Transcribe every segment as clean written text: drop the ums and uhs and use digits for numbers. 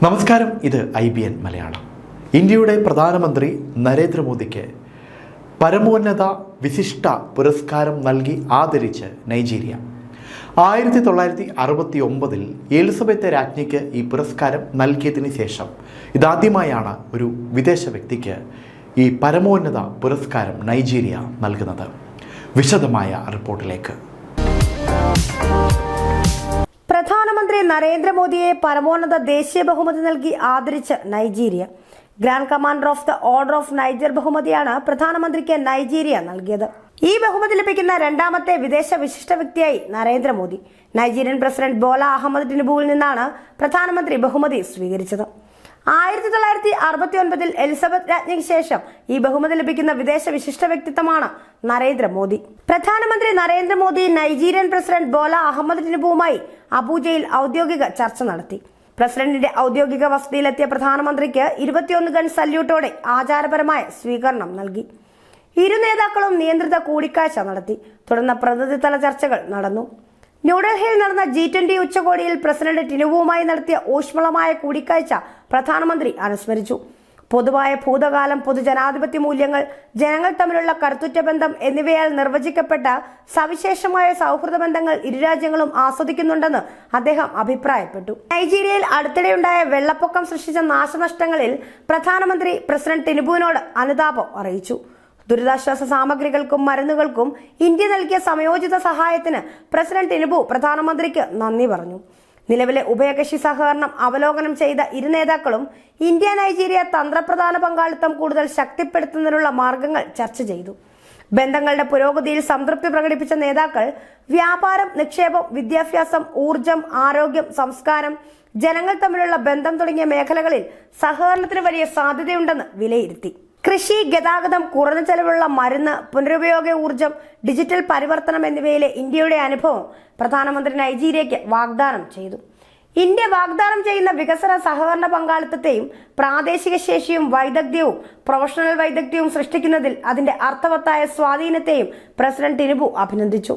നമസ്കാരം, ഇത് IBN മലയാളം. ഇന്ത്യയുടെ പ്രധാനമന്ത്രി നരേന്ദ്രമോദിക്ക് പരമോന്നത വിശിഷ്ട പുരസ്കാരം നൽകി ആദരിച്ച് നൈജീരിയ. 1969 എലിസബത്ത് രാജ്ഞിക്ക് ഈ പുരസ്കാരം നൽകിയതിന് ശേഷം ഇതാദ്യമായാണ് ഒരു വിദേശ വ്യക്തിക്ക് ഈ പരമോന്നത പുരസ്കാരം നൈജീരിയ നൽകുന്നത്. വിശദമായ റിപ്പോർട്ടിലേക്ക്. പ്രധാനമന്ത്രി നരേന്ദ്രമോദിയെ പരമോന്നത ദേശീയ ബഹുമതി നൽകി ആദരിച്ച് Nigeria. Grand Commander of the Order of Niger ബഹുമതിയാണ് പ്രധാനമന്ത്രിക്ക് നൈജീരിയ നൽകിയത്. ഈ ബഹുമതി ലഭിക്കുന്ന രണ്ടാമത്തെ വിദേശ വിശിഷ്ട വ്യക്തിയായി Narendra Modi. Nigerian president Bola Ahmed ടിനുബുവിൽ നിന്നാണ് പ്രധാനമന്ത്രി ബഹുമതി സ്വീകരിച്ചത്. 1969 എലിസബത്ത് രാജ്ഞിക്ക് ശേഷം ഈ ബഹുമതി ലഭിക്കുന്ന വിദേശ വിശിഷ്ട വ്യക്തിത്വമാണ് നരേന്ദ്രമോദി. പ്രധാനമന്ത്രി Narendra Modi Nigerian president Bola Ahmed ടിനുബുവുമായി അബൂജയിൽ ഔദ്യോഗിക ചർച്ച നടത്തി. പ്രസിഡന്റിന്റെ ഔദ്യോഗിക വസതിയിലെത്തിയ പ്രധാനമന്ത്രിക്ക് 21 ഗൺ സല്യൂട്ടോടെ ആചാരപരമായ സ്വീകരണം നൽകി. ഇരു നേതാക്കളും നിയന്ത്രിത കൂടിക്കാഴ്ച നടത്തി. തുടർന്ന് പ്രതിനിധിതല ചർച്ചകൾ നടന്നു. ന്യൂഡൽഹിയിൽ നടന്ന G20 ഉച്ചകോടിയിൽ പ്രസിഡന്റ് ടിനുബുവുമായി നടത്തിയ ഊഷ്മളമായ കൂടിക്കാഴ്ച പ്രധാനമന്ത്രി അനുസ്മരിച്ചു. പൊതുവായ ഭൂതകാലം, പൊതുജനാധിപത്യ മൂല്യങ്ങൾ, ജനങ്ങൾ തമ്മിലുള്ള കരുത്തുറ്റ ബന്ധം എന്നിവയാൽ നിർവചിക്കപ്പെട്ട സവിശേഷമായ സൗഹൃദ ബന്ധങ്ങൾ ഇരു രാജ്യങ്ങളും ആസ്വദിക്കുന്നുണ്ടെന്ന് അദ്ദേഹം അഭിപ്രായപ്പെട്ടു. നൈജീരിയയിൽ അടുത്തിടെയുണ്ടായ വെള്ളപ്പൊക്കം സൃഷ്ടിച്ച നാശനഷ്ടങ്ങളിൽ പ്രധാനമന്ത്രി പ്രസിഡന്റ് ടിനുബുവിനോട് അനുതാപം അറിയിച്ചു. ദുരിതാശ്വാസ സാമഗ്രികൾക്കും മരുന്നുകൾക്കും ഇന്ത്യ നൽകിയ സമയോചിത സഹായത്തിന് പ്രസിഡന്റ് ടിനുബു പ്രധാനമന്ത്രിക്ക് നന്ദി പറഞ്ഞു. നിലവിലെ ഉഭയകക്ഷി സഹകരണം അവലോകനം ചെയ്ത ഇരു നേതാക്കളും ഇന്ത്യ നൈജീരിയ തന്ത്രപ്രധാന പങ്കാളിത്തം കൂടുതൽ ശക്തിപ്പെടുത്തുന്നതിനുള്ള മാർഗങ്ങൾ ചർച്ച ചെയ്തു. ബന്ധങ്ങളുടെ പുരോഗതിയിൽ സംതൃപ്തി പ്രകടിപ്പിച്ച നേതാക്കൾ വ്യാപാരം, നിക്ഷേപം, വിദ്യാഭ്യാസം, ഊർജം, ആരോഗ്യം, സംസ്കാരം, ജനങ്ങൾ തമ്മിലുള്ള ബന്ധം തുടങ്ങിയ മേഖലകളിൽ സഹകരണത്തിന് വലിയ സാധ്യതയുണ്ടെന്ന് വിലയിരുത്തി. കൃഷി, ഗതാഗതം, കുറഞ്ഞ ചെലവുള്ള മരുന്ന്, പുനരുപയോഗ ഊർജം, ഡിജിറ്റൽ പരിവർത്തനം എന്നിവയിലെ ഇന്ത്യയുടെ അനുഭവം പ്രധാനമന്ത്രി നൈജീരിയയ്ക്ക് വാഗ്ദാനം ചെയ്തു. ഇന്ത്യ വാഗ്ദാനം ചെയ്യുന്ന വികസന സഹകരണ പങ്കാളിത്തത്തെയും പ്രാദേശിക ശേഷിയും വൈദഗ്ധ്യവും പ്രൊഫഷണൽ വൈദഗ്ധ്യവും സൃഷ്ടിക്കുന്നതിൽ അതിന്റെ അർത്ഥവത്തായ സ്വാധീനത്തെയും പ്രസിഡന്റ് ടിനുബു അഭിനന്ദിച്ചു.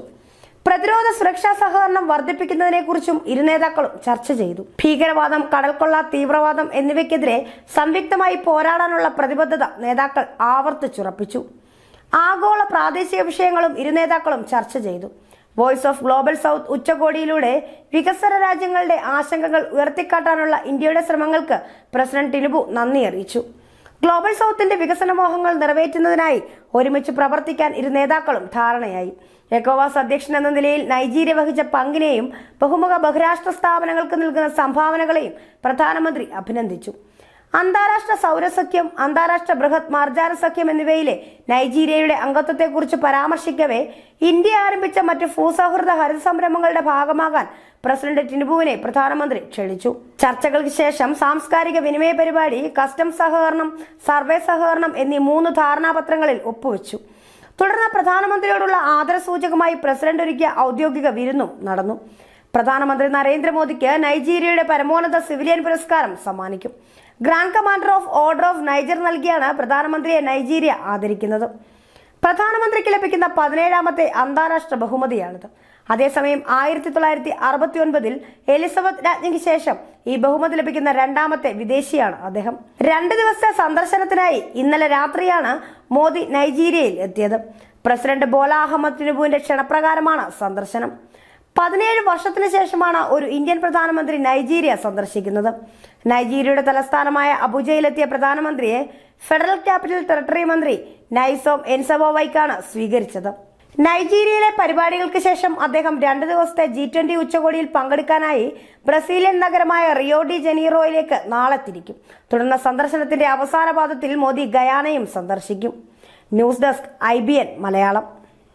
പ്രതിരോധ സുരക്ഷാ സഹകരണം വർദ്ധിപ്പിക്കുന്നതിനെക്കുറിച്ചും ഇരു നേതാക്കളും ചർച്ച ചെയ്തു. ഭീകരവാദം, കടൽക്കൊള്ള, തീവ്രവാദം എന്നിവയ്ക്കെതിരെ സംയുക്തമായി പോരാടാനുള്ള പ്രതിബദ്ധത നേതാക്കൾ ആവർത്തിച്ചുറപ്പിച്ചു. ആഗോള പ്രാദേശിക വിഷയങ്ങളും ഇരു നേതാക്കളും ചർച്ച ചെയ്തു. വോയിസ് ഓഫ് ഗ്ലോബൽ സൗത്ത് ഉച്ചകോടിയിലൂടെ വികസന രാജ്യങ്ങളുടെ ആശങ്കകൾ ഉയർത്തിക്കാട്ടാനുള്ള ഇന്ത്യയുടെ ശ്രമങ്ങൾക്ക് പ്രസിഡന്റ് ടിനുബു നന്ദി അറിയിച്ചു. ഗ്ലോബൽ സൗത്തിന്റെ വികസന മോഹങ്ങൾ നിറവേറ്റുന്നതിനായി ഒരുമിച്ച് പ്രവർത്തിക്കാൻ ഇരു നേതാക്കളും ധാരണയായി. എക്കോവാസ് അധ്യക്ഷൻ എന്ന നിലയിൽ നൈജീരിയ വഹിച്ച പങ്കിനെയും ബഹുമുഖ ബഹുരാഷ്ട്ര സ്ഥാപനങ്ങൾക്ക് നൽകുന്ന സംഭാവനകളെയും പ്രധാനമന്ത്രി അഭിനന്ദിച്ചു. അന്താരാഷ്ട്ര സൗരസഖ്യം, അന്താരാഷ്ട്ര ബൃഹത് മാർജാന സഖ്യം എന്നിവയിലെ നൈജീരിയയുടെ അംഗത്വത്തെക്കുറിച്ച് പരാമർശിക്കവേ ഇന്ത്യ ആരംഭിച്ച മറ്റ് ഭൂസൗഹൃദ ഹരിത സംരംഭങ്ങളുടെ ഭാഗമാകാൻ പ്രസിഡന്റ് ടിനുബുവിനെ പ്രധാനമന്ത്രി ക്ഷണിച്ചു. ചർച്ചകൾക്ക് ശേഷം സാംസ്കാരിക വിനിമയ പരിപാടി, കസ്റ്റംസ് സഹകരണം, സർവേ സഹകരണം എന്നീ 3 ധാരണാപത്രങ്ങളിൽ ഒപ്പുവെച്ചു. തുടർന്ന് പ്രധാനമന്ത്രിയോടുള്ള ആദരസൂചകമായി പ്രസിഡന്റ് ഒരുക്കിയ ഔദ്യോഗിക വിരുന്നും നടന്നു. പ്രധാനമന്ത്രി നരേന്ദ്രമോദിക്ക് നൈജീരിയയുടെ പരമോന്നത സിവിലിയൻ പുരസ്കാരം സമ്മാനിക്കും. Grand Commander of order of Niger നൽകിയാണ് പ്രധാനമന്ത്രിയെ നൈജീരിയ ആദരിക്കുന്നത്. പ്രധാനമന്ത്രിക്ക് ലഭിക്കുന്ന 17ാമത്തെ അന്താരാഷ്ട്ര ബഹുമതിയാണിത്. അതേസമയം 1969 എലിസബത്ത് രാജ്ഞിക്ക് ശേഷം ഈ ബഹുമതി ലഭിക്കുന്ന രണ്ടാമത്തെ വിദേശിയാണ് അദ്ദേഹം. 2 ദിവസത്തെ സന്ദർശനത്തിനായി ഇന്നലെ രാത്രിയാണ് മോദി നൈജീരിയയിൽ എത്തിയത്. പ്രസിഡന്റ് ബോല അഹമ്മദ് ടിനുബുവിന്റെ ക്ഷണപ്രകാരമാണ് സന്ദർശനം. 17 വർഷത്തിന് ശേഷമാണ് ഒരു ഇന്ത്യൻ പ്രധാനമന്ത്രി നൈജീരിയ സന്ദർശിക്കുന്നത്. നൈജീരിയയുടെ തലസ്ഥാനമായ അബുജയിലെത്തിയ പ്രധാനമന്ത്രിയെ ഫെഡറൽ ക്യാപിറ്റൽ ടെറിട്ടറി മന്ത്രി നൈസോം എൻസബോവൈക്കാണ് സ്വീകരിച്ചത്. നൈജീരിയയിലെ പരിപാടികൾക്ക് ശേഷം അദ്ദേഹം 2 ദിവസത്തെ G20 ഉച്ചകോടിയിൽ പങ്കെടുക്കാനായി ബ്രസീലിയൻ നഗരമായ റിയോ ഡി ജനീറോയിലേക്ക് നാളെ തിരിക്കും. തുടർന്ന് സന്ദർശനത്തിന്റെ അവസാന പാദത്തിൽ മോദി ഗയാനയും സന്ദർശിക്കും. News desk IBN Malayalam.